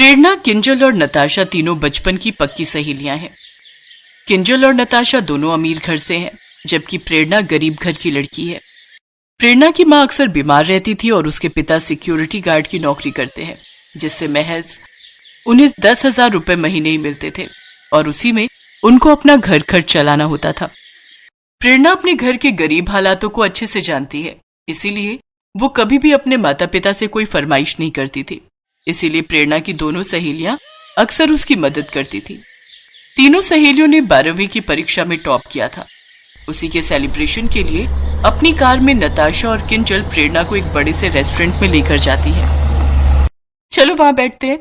प्रेरणा, किंजल और नताशा तीनों बचपन की पक्की सहेलियां हैं। किंजल और नताशा दोनों अमीर घर से हैं, जबकि प्रेरणा गरीब घर की लड़की है। प्रेरणा की मां अक्सर बीमार रहती थी और उसके पिता सिक्योरिटी गार्ड की नौकरी करते हैं, जिससे महज उन्हें 10,000 रुपए महीने ही मिलते थे और उसी में उनको अपना घर खर्च चलाना होता था। प्रेरणा अपने घर के गरीब हालातों को अच्छे से जानती है, इसीलिए वो कभी भी अपने माता पिता से कोई फरमाइश नहीं करती थी। इसीलिए प्रेरणा की दोनों सहेलियां अक्सर उसकी मदद करती थी। तीनों सहेलियों ने 12वीं की परीक्षा में टॉप किया था। उसी के सेलिब्रेशन के लिए अपनी कार में नताशा और किंजल प्रेरणा को एक बड़े से रेस्टोरेंट में लेकर जाती है। चलो वहां बैठते हैं।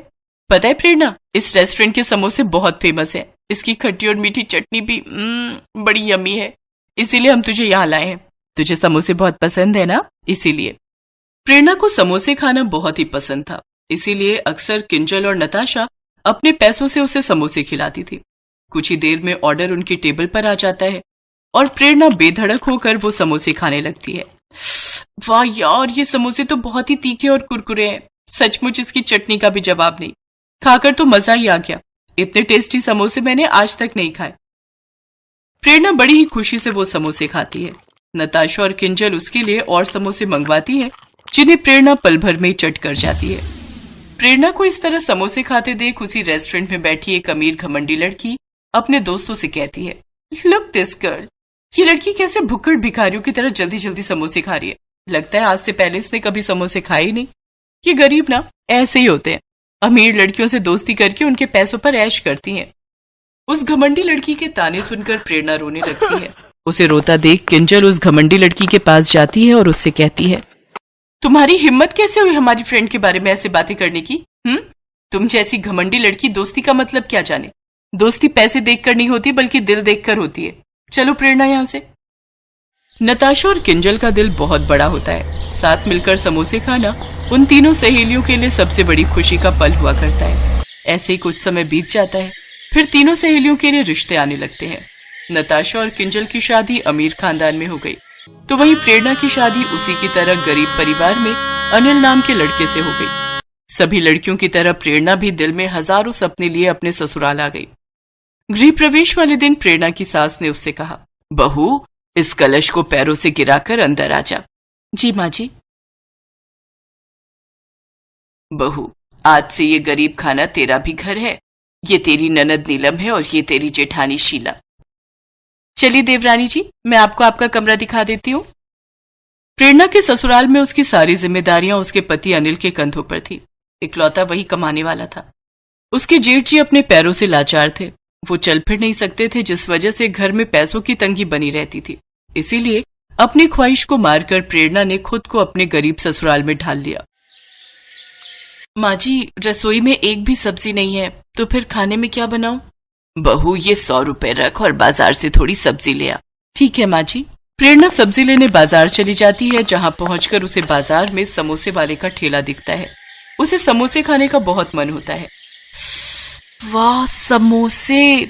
पता है प्रेरणा, इस रेस्टोरेंट के समोसे बहुत फेमस है। इसकी खट्टी और मीठी चटनी भी बड़ी यमी है, इसीलिए हम तुझे यहाँ लाए हैं। तुझे समोसे बहुत पसंद है ना, इसीलिए। प्रेरणा को समोसे खाना बहुत ही पसंद था, इसीलिए अक्सर किंजल और नताशा अपने पैसों से उसे समोसे खिलाती थी। कुछ ही देर में ऑर्डर उनकी टेबल पर आ जाता है और प्रेरणा बेधड़क होकर वो समोसे खाने लगती है। वाह यार, ये समोसे तो बहुत ही तीखे और कुरकुरे हैं। सचमुच इसकी चटनी का भी जवाब नहीं। खाकर तो मजा ही आ गया। इतने टेस्टी समोसे मैंने आज तक नहीं खाए। प्रेरणा बड़ी ही खुशी से वो समोसे खाती है। नताशा और किंजल उसके लिए और समोसे मंगवाती है, जिन्हें प्रेरणा पल भर में चट कर जाती है। प्रेरणा को इस तरह समोसे खाते देख उसी रेस्टोरेंट में बैठी एक अमीर घमंडी लड़की अपने दोस्तों से कहती है, लुक दिस गर्ल, ये लड़की कैसे भुक्कड़ भिखारियों की तरह जल्दी जल्दी समोसे खा रही है। लगता है आज से पहले इसने कभी समोसे खाए ही नहीं। ये गरीब ना ऐसे ही होते हैं, अमीर लड़कियों से दोस्ती करके उनके पैसों पर ऐश करती हैं। उस घमंडी लड़की के ताने सुनकर प्रेरणा रोने लगती है। उसे रोता देख किंजल उस घमंडी लड़की के पास जाती है और उससे कहती है, तुम्हारी हिम्मत कैसे हुई हमारी फ्रेंड के बारे में ऐसे बातें करने की? तुम जैसी घमंडी लड़की दोस्ती का मतलब क्या जाने। दोस्ती पैसे देखकर नहीं होती, बल्कि दिल देखकर होती है। चलो प्रेरणा यहाँ से। नताशा और किंजल का दिल बहुत बड़ा होता है। साथ मिलकर समोसे खाना उन तीनों सहेलियों के लिए सबसे बड़ी खुशी का पल हुआ करता है। ऐसे ही कुछ समय बीत जाता है, फिर तीनों सहेलियों के लिए रिश्ते आने लगते हैं। नताशा और किंजल की शादी अमीर खानदान में हो गई, तो वहीं प्रेरणा की शादी उसी की तरह गरीब परिवार में अनिल नाम के लड़के से हो गई। सभी लड़कियों की तरह प्रेरणा भी दिल में हजारों सपने लिए अपने ससुराल आ गई। गृह प्रवेश वाले दिन प्रेरणा की सास ने उससे कहा, बहू, इस कलश को पैरों से गिराकर अंदर आ जा। जी माँ जी। बहू, आज से ये गरीब खाना तेरा भी घर है। ये तेरी ननद नीलम है और ये तेरी जेठानी शीला। चलिए देवरानी जी, मैं आपको आपका कमरा दिखा देती हूँ। प्रेरणा के ससुराल में उसकी सारी जिम्मेदारियां उसके पति अनिल के कंधों पर थी। इकलौता वही कमाने वाला था। उसके जेठ जी अपने पैरों से लाचार थे। वो चल फिर नहीं सकते थे, जिस वजह से घर में पैसों की तंगी बनी रहती थी। इसीलिए अपनी ख्वाहिश को मारकर प्रेरणा ने खुद को अपने गरीब ससुराल में ढाल लिया। माँ जी, रसोई में एक भी सब्जी नहीं है, तो फिर खाने में क्या बनाऊं? बहू, ये 100 रुपए रख और बाजार से थोड़ी सब्जी ले आ। ठीक है माँ जी। प्रेरणा सब्जी लेने बाजार चली जाती है, जहाँ पहुंचकर उसे बाजार में समोसे वाले का ठेला दिखता है। उसे समोसे खाने का बहुत मन होता है। वाह, समोसे!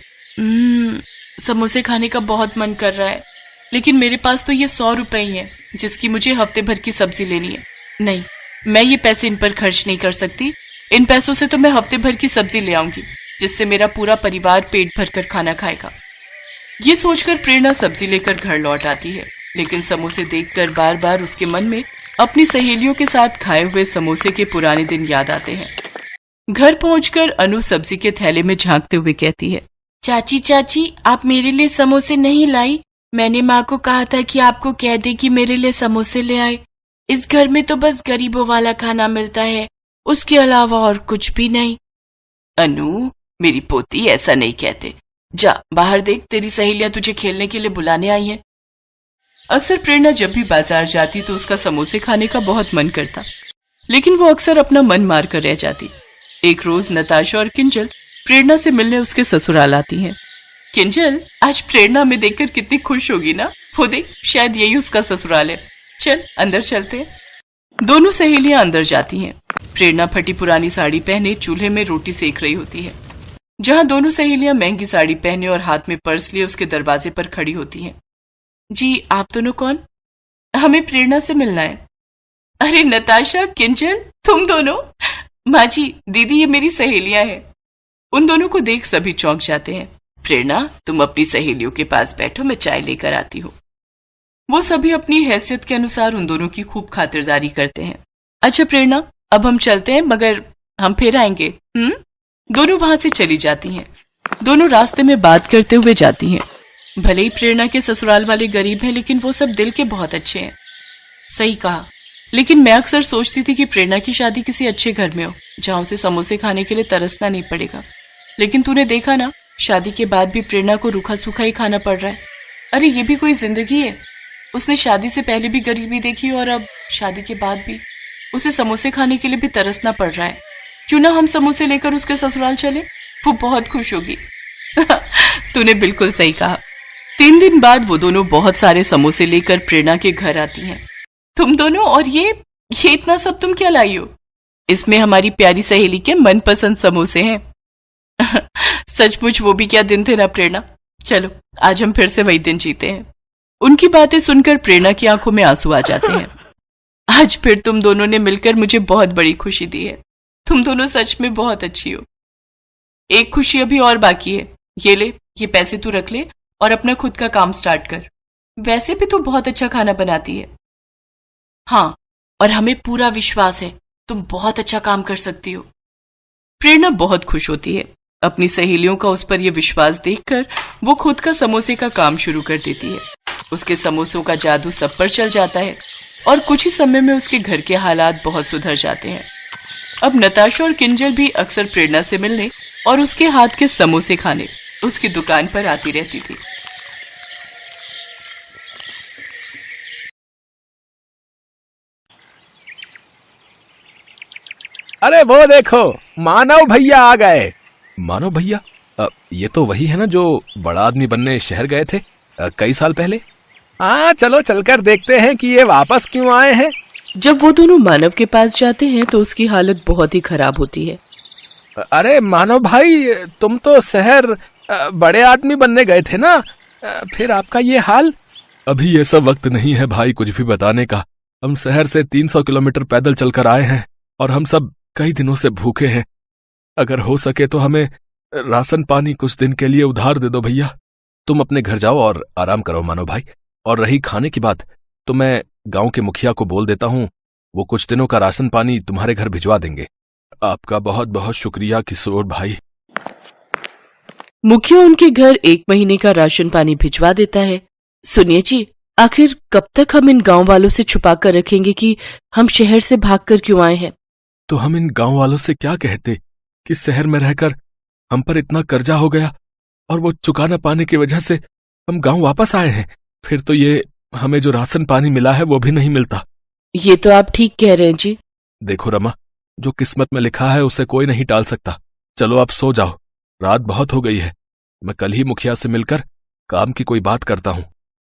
समोसे खाने का बहुत मन कर रहा है, लेकिन मेरे पास तो ये 100 रुपए ही है, जिसकी मुझे हफ्ते भर की सब्जी लेनी है। नहीं, मैं ये पैसे इन पर खर्च नहीं कर सकती। इन पैसों से तो मैं हफ्ते भर की सब्जी ले आऊंगी, जिससे मेरा पूरा परिवार पेट भरकर खाना खाएगा। ये सोचकर प्रेरणा सब्जी लेकर घर लौट आती है, लेकिन समोसे देखकर बार बार उसके मन में अपनी सहेलियों के साथ खाए हुए समोसे के पुराने दिन याद आते हैं। घर पहुंचकर अनु सब्जी के थैले में झांकते हुए कहती है, चाची चाची, आप मेरे लिए समोसे नहीं लाई? मैंने माँ को कहा था कि आपको कह दे कि मेरे लिए समोसे ले आए। इस घर में तो बस गरीबों वाला खाना मिलता है, उसके अलावा और कुछ भी नहीं। अनु, मेरी पोती, ऐसा नहीं कहते। जा बाहर देख, तेरी सहेलियां तुझे खेलने के लिए बुलाने आई हैं। अक्सर प्रेरणा जब भी बाजार जाती तो उसका समोसे खाने का बहुत मन करता, लेकिन वो अक्सर अपना मन मार कर रह जाती। एक रोज नताशा और किंजल प्रेरणा से मिलने उसके ससुराल आती हैं। किंजल, आज प्रेरणा में देखकर कितनी खुश होगी ना। वो देख, शायद यही उसका ससुराल है। चल अंदर चलते हैं। दोनों सहेलियां अंदर जाती हैं। प्रेरणा फटी पुरानी साड़ी पहने चूल्हे में रोटी सेक रही होती है, जहां दोनों सहेलियां महंगी साड़ी पहने और हाथ में पर्स लिए उसके दरवाजे पर खड़ी होती हैं। जी, आप दोनों कौन? हमें प्रेरणा से मिलना है। अरे नताशा, किंजल, तुम दोनों माँ जी, दीदी, ये मेरी सहेलियां हैं। उन दोनों को देख सभी चौंक जाते हैं। प्रेरणा, तुम अपनी सहेलियों के पास बैठो, मैं चाय लेकर आती हूँ। वो सभी अपनी हैसियत के अनुसार उन दोनों की खूब खातिरदारी करते हैं। अच्छा प्रेरणा, अब हम चलते हैं, मगर हम फिर आएंगे। दोनों वहां से चली जाती हैं। दोनों रास्ते में बात करते हुए जाती हैं। भले ही प्रेरणा के ससुराल वाले गरीब हैं, लेकिन वो सब दिल के बहुत अच्छे हैं। सही कहा, लेकिन मैं अक्सर सोचती थी कि प्रेरणा की शादी किसी अच्छे घर में हो, जहां उसे समोसे खाने के लिए तरसना नहीं पड़ेगा। लेकिन तूने देखा ना, शादी के बाद भी प्रेरणा को रूखा सूखा ही खाना पड़ रहा है। अरे ये भी कोई जिंदगी है? उसने शादी से पहले भी गरीबी देखी और अब शादी के बाद भी उसे समोसे खाने के लिए भी तरसना पड़ रहा है। क्यों ना हम समोसे लेकर उसके ससुराल चले, वो बहुत खुश होगी। तूने बिल्कुल सही कहा। 3 दिन बाद वो दोनों बहुत सारे समोसे लेकर प्रेरणा के घर आती हैं। तुम दोनों, और ये इतना सब तुम क्या लाई हो? इसमें हमारी प्यारी सहेली के मनपसंद समोसे हैं। सचमुच वो भी क्या दिन थे ना प्रेरणा। चलो आज हम फिर से वही दिन जीते हैं। उनकी बातें सुनकर प्रेरणा की आंखों में आंसू आ जाते हैं। आज फिर तुम दोनों ने मिलकर मुझे बहुत बड़ी खुशी दी है। तुम दोनों सच में बहुत अच्छी हो। एक खुशी अभी और बाकी है। ये ले, ये पैसे तू रख ले और अपना खुद का काम स्टार्ट कर। वैसे भी तू बहुत अच्छा खाना बनाती है। हाँ, और हमें पूरा विश्वास है तुम बहुत अच्छा काम कर सकती हो। प्रेरणा बहुत खुश होती है। अपनी सहेलियों का उस पर यह विश्वास देखकर वो खुद का समोसे का काम शुरू कर देती है। उसके समोसों का जादू सब पर चल जाता है और कुछ ही समय में उसके घर के हालात बहुत सुधर जाते हैं। अब नताशा और किंजल भी अक्सर प्रेरणा से मिलने और उसके हाथ के समोसे खाने उसकी दुकान पर आती रहती थी। अरे वो देखो, मानव भैया आ गए। मानव भैया? ये तो वही है ना जो बड़ा आदमी बनने शहर गए थे कई साल पहले। हाँ, चलो चलकर देखते हैं कि ये वापस क्यों आए हैं। जब वो दोनों मानव के पास जाते हैं तो उसकी हालत बहुत ही खराब होती है। अरे मानव भाई, तुम तो शहर बड़े आदमी बनने गए थे ना, फिर आपका ये हाल? अभी ये सब वक्त नहीं है भाई कुछ भी बताने का। हम शहर से 300 किलोमीटर पैदल चलकर आए हैं और हम सब कई दिनों से भूखे हैं। अगर हो सके तो हमें राशन पानी कुछ दिन के लिए उधार दे दो भैया। तुम अपने घर जाओ और आराम करो मानव भाई। और रही खाने की बात, तो मैं गांव के मुखिया को बोल देता हूँ, वो कुछ दिनों का राशन पानी तुम्हारे घर भिजवा देंगे। आपका बहुत बहुत शुक्रिया किशोर भाई। मुखिया उनके घर 1 महीने का राशन पानी भिजवा देता है। सुनिए जी, आखिर कब तक हम इन गांव वालों से छुपा कर रखेंगे कि हम शहर से भागकर क्यों आए हैं? तो हम इन गांव वालों से क्या कहते कि शहर में रहकर हम पर इतना कर्जा हो गया और वो चुका न पाने की वजह से हम गांव वापस आए हैं। फिर तो ये हमें जो राशन पानी मिला है वो भी नहीं मिलता। ये तो आप ठीक कह रहे हैं जी। देखो रमा, जो किस्मत में लिखा है उसे कोई नहीं टाल सकता। चलो आप सो जाओ, रात बहुत हो गई है। मैं कल ही मुखिया से मिलकर काम की कोई बात करता हूँ।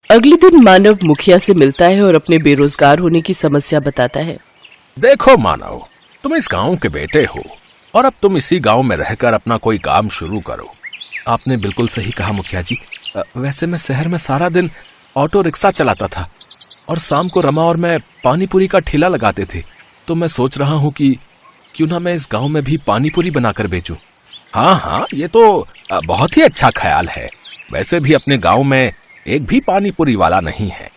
अगले दिन मानव मुखिया से मिलता है और अपने बेरोजगार होने की समस्या बताता है। देखो मानव, तुम इस गांव के बेटे हो और अब तुम इसी गांव में रहकर अपना कोई काम शुरू करो। आपने बिल्कुल सही कहा मुखिया जी। वैसे मैं शहर में सारा दिन ऑटो रिक्शा चलाता था और शाम को रमा और मैं पानी पूरी का ठेला लगाते थे। तो मैं सोच रहा हूँ कि क्यों ना मैं इस गांव में भी पानी पूरी बनाकर बेचूं। हाँ हाँ, ये तो बहुत ही अच्छा ख्याल है। वैसे भी अपने गांव में एक भी पानी पूरी वाला नहीं है।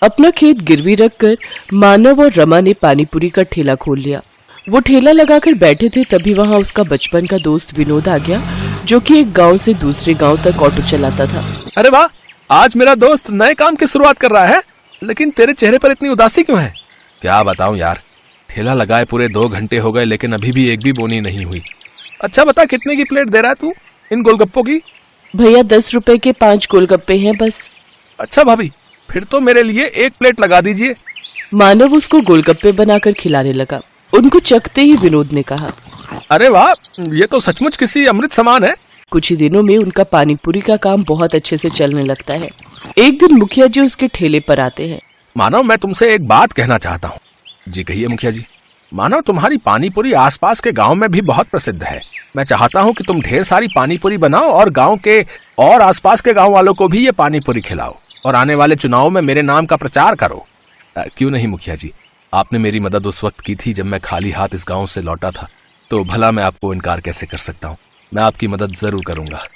अपना खेत गिरवी रखकर मानव और रमा ने पानी पूरी का ठेला खोल लिया। वो ठेला लगाकर बैठे थे, तभी वहाँ उसका बचपन का दोस्त विनोद आ गया, जो कि एक गांव से दूसरे गांव तक ऑटो चलाता था। अरे वाह, आज मेरा दोस्त नए काम की शुरुआत कर रहा है, लेकिन तेरे चेहरे पर इतनी उदासी क्यों है? क्या बताऊं यार, ठेला लगाए पूरे 2 घंटे हो गए लेकिन अभी भी एक भी बोनी नहीं हुई। अच्छा बता, कितने की प्लेट दे रहा है तू इन गोलगप्पों की? भैया 10 रुपए के 5 गोलगप्पे हैं बस। अच्छा भाभी, फिर तो मेरे लिए 1 प्लेट लगा दीजिए। मानव उसको गोलगप्पे बनाकर खिलाने लगा। उनको चखते ही विनोद ने कहा, अरे वाह, ये तो सचमुच किसी अमृत समान है। कुछ ही दिनों में उनका पानी पूरी का काम बहुत अच्छे से चलने लगता है। एक दिन मुखिया जी उसके ठेले पर आते हैं। मानव, मैं तुमसे एक बात कहना चाहता हूँ। जी कहिए मुखिया जी। मानव, तुम्हारी पानी पूरी आसपास के गांव में भी बहुत प्रसिद्ध है। मैं चाहता हूँ कि तुम ढेर सारी पानी पूरी बनाओ और गांव के और आसपास के गांव वालों को भी ये पानी पूरी खिलाओ और आने वाले चुनाव में मेरे नाम का प्रचार करो। क्यों नहीं मुखिया जी, आपने मेरी मदद उस वक्त की थी जब मैं खाली हाथ इस गांव से लौटा था। तो भला मैं आपको इनकार कैसे कर सकता हूँ। मैं आपकी मदद जरूर करूंगा।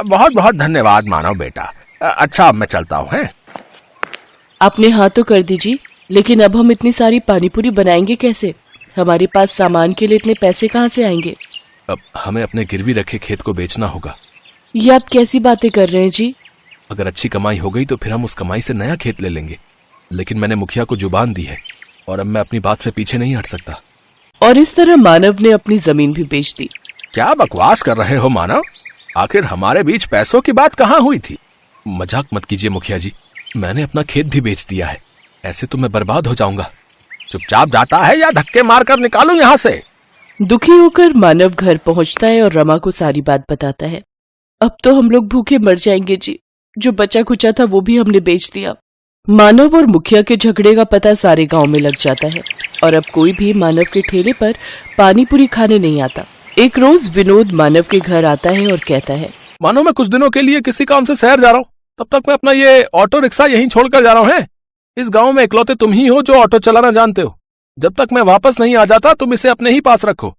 बहुत बहुत धन्यवाद मानव बेटा। अच्छा अब मैं चलता हूँ। हैं आपने हाँ तो कर दीजिए, लेकिन अब हम इतनी सारी पानीपुरी बनाएंगे कैसे? हमारे पास सामान के लिए इतने पैसे कहाँ से आएंगे? अब हमें अपने गिरवी रखे खेत को बेचना होगा। ये आप कैसी बातें कर रहे हैं जी? अगर अच्छी कमाई हो गई तो फिर हम उस कमाई से नया खेत ले लेंगे, लेकिन मैंने मुखिया को जुबान दी है और अब मैं अपनी बात से पीछे नहीं हट सकता। और इस तरह मानव ने अपनी जमीन भी बेच दी। क्या बकवास कर रहे हो मानव? आखिर हमारे बीच पैसों की बात कहाँ हुई थी? मजाक मत कीजिए मुखिया जी, मैंने अपना खेत भी बेच दिया है। ऐसे तो मैं बर्बाद हो जाऊंगा। चुपचाप जाता है या धक्के मारकर निकालूं यहाँ से? दुखी होकर मानव घर पहुंचता है और रमा को सारी बात बताता है। अब तो हम लोग भूखे मर जाएंगे जी, जो बचा कुचा था वो भी हमने बेच दिया। मानव और मुखिया के झगड़े का पता सारे गांव में लग जाता है और अब कोई भी मानव के ठेले पर पानीपुरी खाने नहीं आता। एक रोज विनोद मानव के घर आता है और कहता है, मानो मैं कुछ दिनों के लिए किसी काम से शहर जा रहा हूँ, तब तक मैं अपना ये ऑटो रिक्शा यहीं छोड़कर जा रहा हूँ। इस गांव में इकलौते तुम ही हो जो ऑटो चलाना जानते हो। जब तक मैं वापस नहीं आ जाता तुम इसे अपने ही पास रखो।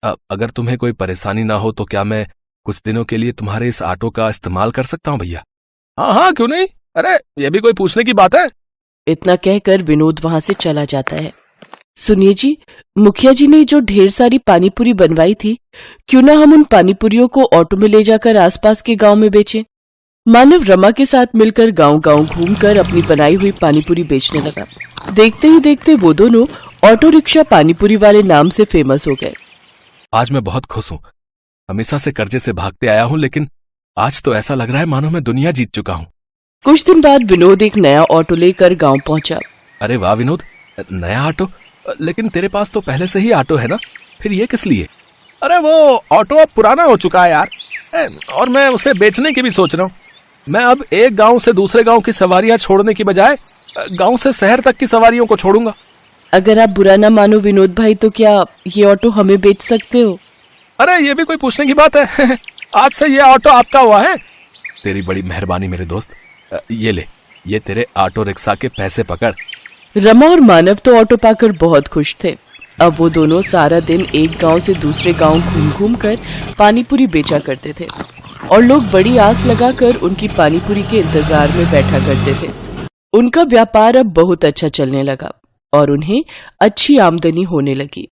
अगर तुम्हें कोई परेशानी ना हो तो क्या मैं कुछ दिनों के लिए तुम्हारे इस ऑटो का इस्तेमाल कर सकता हूँ भैया? हाँ हाँ क्यों नहीं, अरे ये भी कोई पूछने की बात है। इतना कहकर विनोद वहां से चला जाता है। सुनिए जी, मुखिया जी ने जो ढेर सारी पानीपुरी बनवाई थी, क्यों ना हम उन पानीपुरियों को ऑटो में ले जाकर आसपास के गांव में बेचें। मानव रमा के साथ मिलकर गांव-गांव घूमकर अपनी बनाई हुई पानीपुरी बेचने लगा। देखते ही देखते वो दोनों ऑटो रिक्शा पानीपुरी वाले नाम से फेमस हो गए। आज मैं बहुत खुश हूँ। हमेशा से कर्जे से भागते आया हूँ, लेकिन आज तो ऐसा लग रहा है मानो मैं दुनिया जीत चुका हूँ। कुछ दिन बाद विनोद एक नया ऑटो लेकर गांव पहुंचा। अरे वाह विनोद, नया ऑटो? लेकिन तेरे पास तो पहले से ही ऑटो है ना, फिर ये किस लिए? अरे वो ऑटो अब पुराना हो चुका है यार, और मैं उसे बेचने की भी सोच रहा हूँ। मैं अब एक गांव से दूसरे गांव की सवारियां छोड़ने की बजाय गांव से शहर तक की सवारियों को छोड़ूंगा। अगर आप बुरा ना मानो विनोद भाई, तो क्या ये ऑटो हमें बेच सकते हो? अरे ये भी कोई पूछने की बात है? आज से ये ऑटो आपका हुआ है। तेरी बड़ी मेहरबानी मेरे दोस्त। ये ले, ये तेरे ऑटो रिक्शा के पैसे पकड़। रमा और मानव तो ऑटो पाकर बहुत खुश थे। अब वो दोनों सारा दिन एक गांव से दूसरे गांव घूम घूम कर पानीपुरी बेचा करते थे और लोग बड़ी आस लगाकर उनकी पानीपुरी के इंतजार में बैठा करते थे। उनका व्यापार अब बहुत अच्छा चलने लगा और उन्हें अच्छी आमदनी होने लगी।